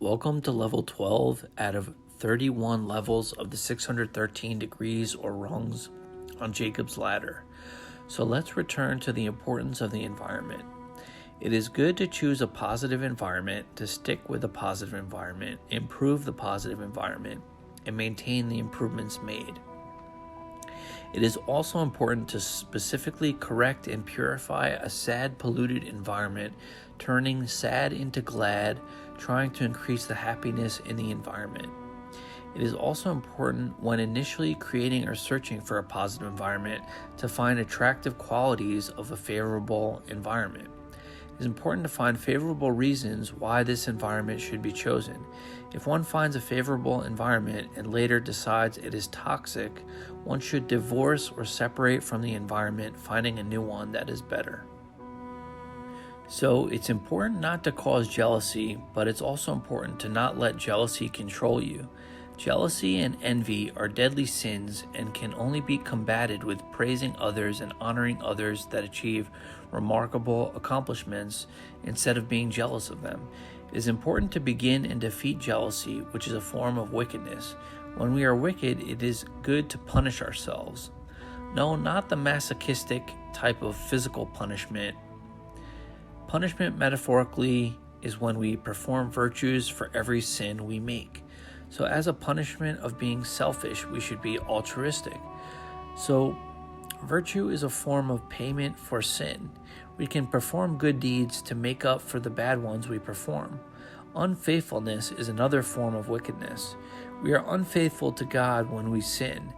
Welcome to level 12 out of 31 levels of the 613 degrees or rungs on Jacob's ladder. So let's return to the importance of the environment. It is good to choose a positive environment, to stick with a positive environment, improve the positive environment, and maintain the improvements made. It is also important to specifically correct and purify a sad, polluted environment, turning sad into glad, trying to increase the happiness in the environment. It is also important when initially creating or searching for a positive environment to find attractive qualities of a favorable environment. It is important to find favorable reasons why this environment should be chosen. If one finds a favorable environment and later decides it is toxic, one should divorce or separate from the environment, finding a new one that is better. So it's important not to cause jealousy, but it's also important to not let jealousy control you. Jealousy and envy are deadly sins and can only be combated with praising others and honoring others that achieve remarkable accomplishments instead of being jealous of them. It is important to begin and defeat jealousy, which is a form of wickedness. When we are wicked, it is good to punish ourselves. No, not the masochistic type of physical punishment. Punishment, metaphorically, is when we perform virtues for every sin we make. So as a punishment of being selfish, we should be altruistic. So virtue is a form of payment for sin. We can perform good deeds to make up for the bad ones we perform. Unfaithfulness is another form of wickedness. We are unfaithful to God when we sin.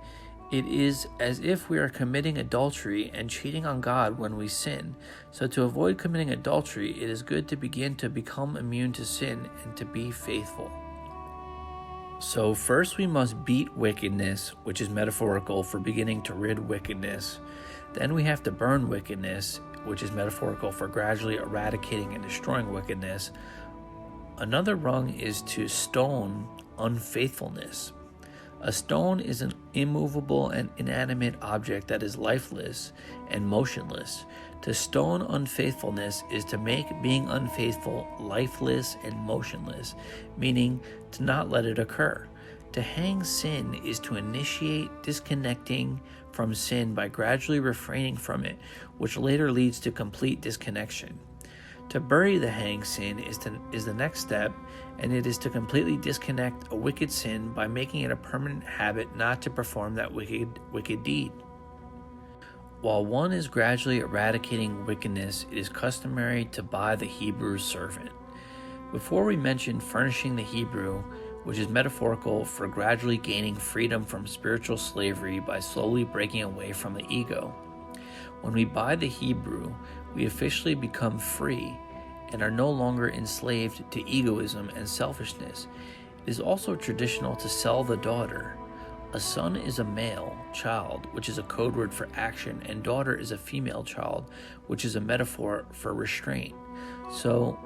It is as if we are committing adultery and cheating on God when we sin. So to avoid committing adultery, it is good to begin to become immune to sin and to be faithful. So first we must beat wickedness, which is metaphorical for beginning to rid wickedness. Then we have to burn wickedness, which is metaphorical for gradually eradicating and destroying wickedness. Another rung is to stone unfaithfulness. A stone is an immovable and inanimate object that is lifeless and motionless. To stone unfaithfulness is to make being unfaithful lifeless and motionless, meaning to not let it occur. To hang sin is to initiate disconnecting from sin by gradually refraining from it, which later leads to complete disconnection. To bury the hang sin is the next step, and it is to completely disconnect a wicked sin by making it a permanent habit not to perform that wicked deed. While one is gradually eradicating wickedness, it is customary to buy the Hebrew servant. Before we mentioned furnishing the Hebrew, which is metaphorical for gradually gaining freedom from spiritual slavery by slowly breaking away from the ego. When we buy the Hebrew, we officially become free and are no longer enslaved to egoism and selfishness. It is also traditional to sell the daughter. A son is a male child, which is a code word for action, and daughter is a female child, which is a metaphor for restraint. So,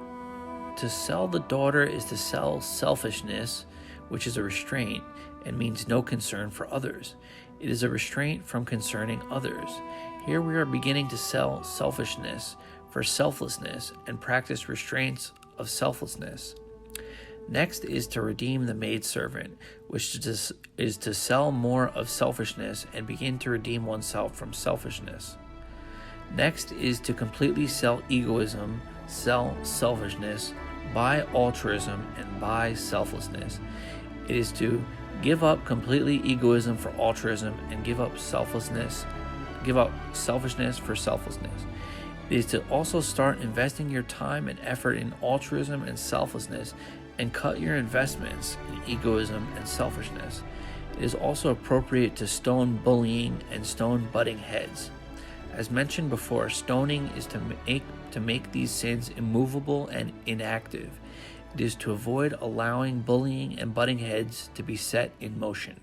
to sell the daughter is to sell selfishness, which is a restraint and means no concern for others. It is a restraint from concerning others. Here we are beginning to sell selfishness for selflessness and practice restraints of selflessness. Next is to redeem the maidservant, which is to sell more of selfishness and begin to redeem oneself from selfishness. Next is to completely sell egoism, sell selfishness, buy altruism, and buy selflessness. It is to give up completely egoism for altruism and give up selfishness for selflessness. It is to also start investing your time and effort in altruism and selflessness and cut your investments in egoism and selfishness. It is also appropriate to stone bullying and stone butting heads. As mentioned before, stoning is to make these sins immovable and inactive. It is to avoid allowing bullying and butting heads to be set in motion.